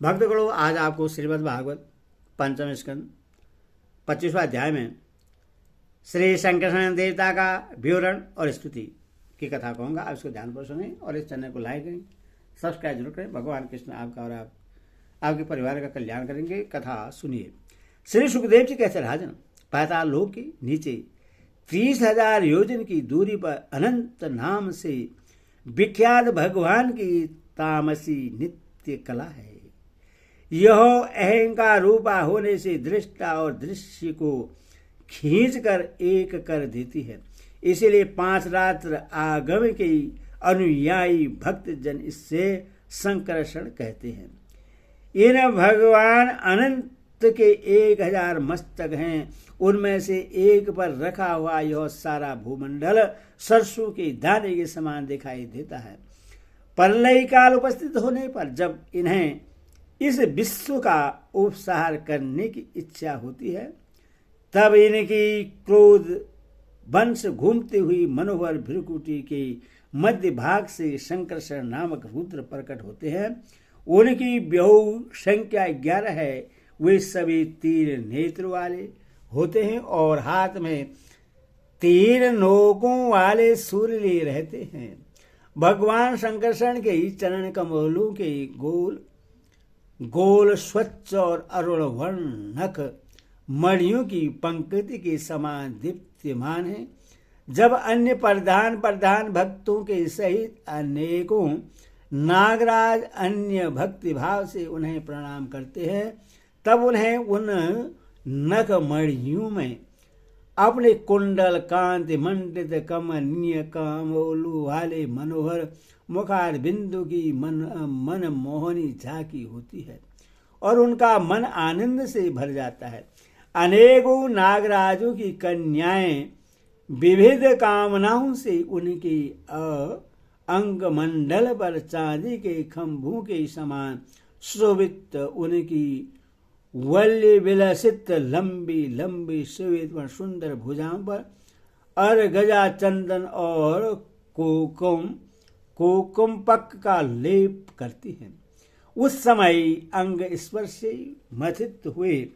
भक्तगणों, आज आपको श्रीमद् भागवत पंचम स्कंद 25वां अध्याय में श्री शंकरस्वामी देवता का विवरण और स्तुति की कथा कहूँगा। आप इसको ध्यानपूर्वक सुनें और इस चैनल को लाइक करें, सब्सक्राइब जरूर करें। भगवान कृष्ण आपका और आपके परिवार का कल्याण करेंगे। कथा सुनिए। श्री सुखदेव जी कहते, राजन, पाताल लोक के नीचे 30,000 योजन की दूरी पर अनंत नाम से विख्यात भगवान की तामसी नित्य कला है। यह अहंकार रूपा होने से दृष्टा और दृश्य को खींचकर एक कर देती है। इसीलिए 5 रात्र आगम के अनुयायी भक्त जन इससे संकर्षण कहते हैं। इन भगवान अनंत के 1000 मस्तक हैं। उनमें से एक पर रखा हुआ यह सारा भूमंडल सरसों के दाने के समान दिखाई देता है। प्रलय काल उपस्थित होने पर जब इन्हें इस विश्व का उपसंहार करने की इच्छा होती है, तब इनकी क्रोध वंश घूमती हुई मनोहर भ्रुकुटी के मध्य भाग से शंकरशरण नामक रुद्र प्रकट होते हैं। उनकी बहु संख्या 11 है। वे सभी 3 नेत्र वाले होते हैं और हाथ में 3 नोकों वाले सूर्य लिए रहते हैं। भगवान शंकरशरण के चरण कमलों के गोल स्वच्छ और अरुण वर्णक मणियों की पंक्ति के समान दीप्यमान है। जब अन्य प्रधान भक्तों के सहित अनेकों नागराज अन्य भक्ति भाव से उन्हें प्रणाम करते हैं, तब उन्हें उन नख मणियों में अपने कुंडल कांति मंडित कमनीय कामोलू वाले मनोहर मुखार बिंदु की मन मोहनी झांकी होती है और उनका मन आनंद से भर जाता है। अनेकों नागराजों की कन्याएं विविध कामनाओं से उनकी अंग मंडल पर चांदी के खंभों के समान शोभित उनकी वल्य विलसित लंबी लंबी श्वेत व सुंदर भुजाओं पर अर्गजा चंदन और कोकुम्पक का लेप करती हैं। उस समय अंग स्पर्श से मथित हुए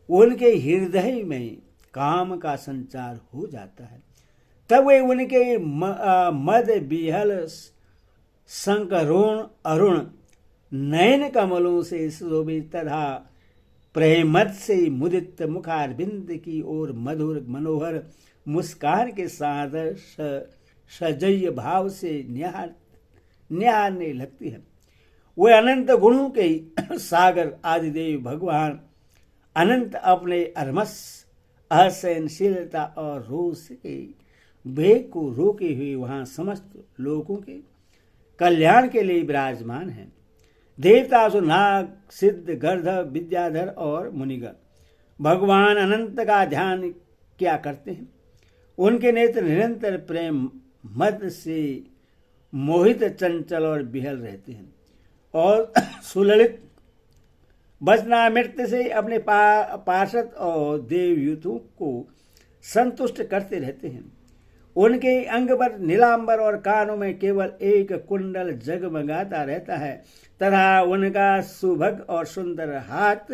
उनके हृदय में काम का संचार हो जाता है। तब वे उनके मद बिहल संकरोण अरुण नयन कमलों से शोभित तथा प्रेमत से मुदित मुखारबिंद की ओर मधुर मनोहर मुस्कान के साथ सजय भाव से निहारने लगती है। वे अनंत गुणों के सागर आदिदेव भगवान अनंत अपने अरमस असहनशीलता और रोष के वेग को रोके हुए वहां समस्त लोगों के कल्याण के लिए विराजमान हैं। देवता नाग सिद्ध गर्धव विद्याधर और मुनिगण भगवान अनंत का ध्यान क्या करते हैं। उनके नेत्र निरंतर प्रेम मद से मोहित चंचल और बिहल रहते हैं और सुललित वचनामृत से अपने पार्षद और देवयूतों को संतुष्ट करते रहते हैं। उनके अंग पर नीलांबर और कानों में केवल एक कुंडल जगमगाता रहता है तथा उनका सुभग और सुंदर हाथ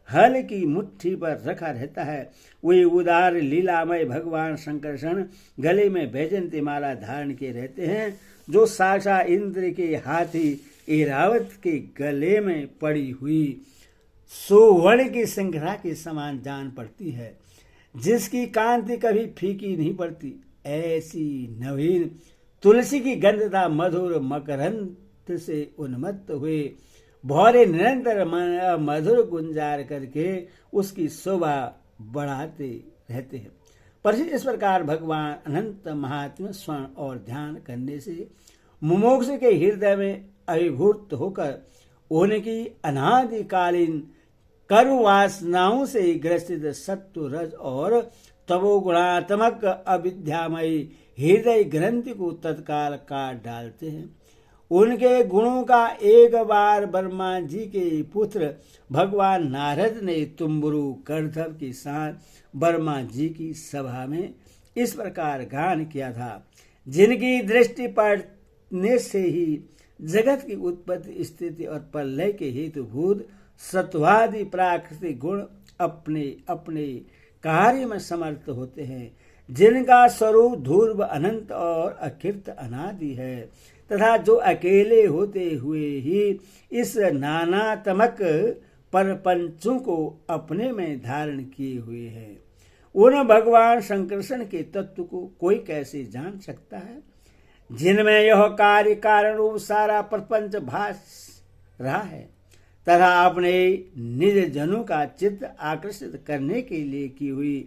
हल की मुट्ठी पर रखा रहता है। वे उदार लीलामय भगवान शंकरशरण गले में वैजयंती माला धारण किए रहते हैं, जो साक्षात इंद्र के हाथी ऐरावत के गले में पड़ी हुई सुवर्ण की श्रृंखला के समान जान पड़ती है, जिसकी कांति कभी फीकी नहीं पड़ती। ऐसी नवीन तुलसी की गंधता मधुर मकरंद से उन्मत्त हुए भौरे निरंतर मधुर गुंजार करके उसकी शोभा बढ़ाते रहते हैं। पर इस प्रकार भगवान अनंत महात्म्य स्वर्ण और ध्यान करने से मुमुक्ष के हृदय में अभिभूत होकर उनकी अनादिकालीन कर्म वासनाओं से ग्रसित सत्व रज और तमोगुणात्मक अविद्यामयी हृदय ग्रंथि को तत्काल काट डालते हैं। उनके गुणों का एक बार ब्रह्मा जी के पुत्र भगवान नारद ने तुम्बुरु गर्धव के साथ ब्रह्मा जी की सभा में इस प्रकार गान किया था। जिनकी दृष्टि पड़ने से ही जगत की उत्पत्ति, स्थिति और प्रलय के हेतुभूत सत्वादि प्राकृतिक गुण अपने अपने कार्य में समर्थ होते हैं, जिनका स्वरूप ध्रुव अनंत और अकृत अनादि है, तथा जो अकेले होते हुए ही इस नानात्मक परपंचों को अपने में धारण किए हुए है, उन भगवान शंकरषण के तत्व को कोई कैसे जान सकता है, जिनमें यह कार्य कारण रूप सारा प्रपंच भास रहा है, तथा अपने निज जनों का चित्त आकर्षित करने के लिए की हुई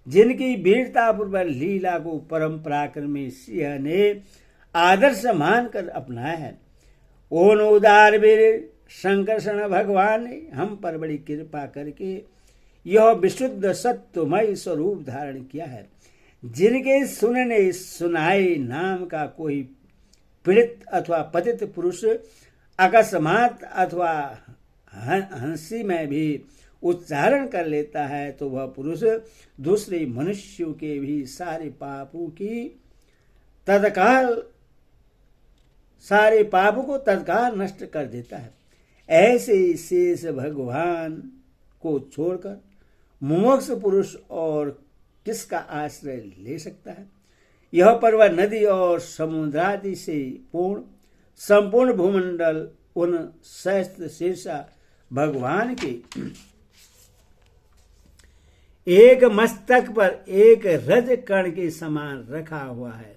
जिनकी वीरता पूर्वक लीला को परम पराक्रमी सिंह ने आदर्श मानकर अपनाया है, उन उदार वीर शंकरषण भगवान ने हम पर बड़ी कृपा करके यह विशुद्ध सत्वमय स्वरूप धारण किया है, जिनके सुनने सुनाए नाम का कोई पीड़ित अथवा पतित पुरुष अकस्मात अथवा हंसी में भी उच्चारण कर लेता है, तो वह पुरुष दूसरे मनुष्यों के भी सारे पापों को तत्काल नष्ट कर देता है। ऐसे शेष भगवान को छोड़कर मुमुक्ष पुरुष और किसका आश्रय ले सकता है। यह पर्वत, नदी और समुद्रादि से पूर्ण संपूर्ण भूमंडल उन सहस्त्र शीर्षा भगवान के एक मस्तक पर एक रज कण के समान रखा हुआ है।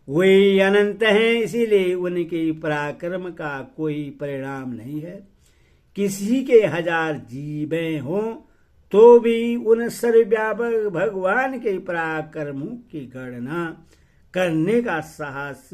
वे अनंत हैं, इसीलिए उनके पराक्रम का कोई परिणाम नहीं है। किसी के 1000 जीवें हों तो भी उन सर्वव्यापक भगवान के पराक्रमों की गणना करने का साहस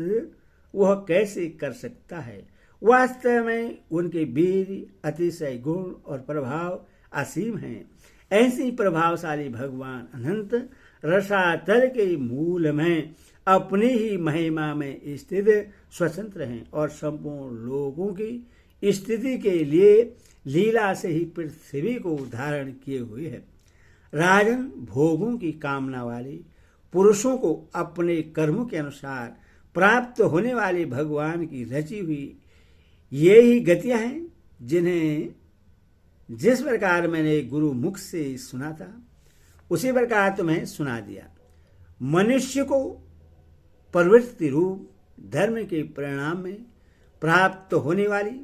वह कैसे कर सकता है। वास्तव में उनके वीर, अतिशय गुण और प्रभाव असीम हैं। ऐसी प्रभावशाली भगवान अनंत रसातल के मूल में अपनी ही महिमा में स्थित स्वतंत्र हैं और संपूर्ण लोगों की स्थिति के लिए लीला से ही पृथ्वी को धारण किए हुए है। राजन, भोगों की कामना वाले पुरुषों को अपने कर्मों के अनुसार प्राप्त होने वाले भगवान की रची हुई ये ही गतियां हैं, जिन्हें जिस प्रकार मैंने गुरु मुख से सुना था उसी प्रकार तुम्हें सुना दिया। मनुष्य को प्रवृत्ति रूप धर्म के परिणाम में प्राप्त होने वाली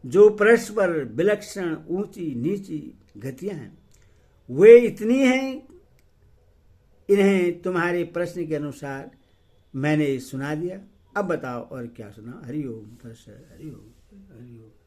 जो परस्पर विलक्षण ऊंची नीची गतियां हैं, वे इतनी हैं। इन्हें तुम्हारे प्रश्न के अनुसार मैंने सुना दिया। अब बताओ और क्या सुना। हरि ओम। हरि ओम। हरि ओम।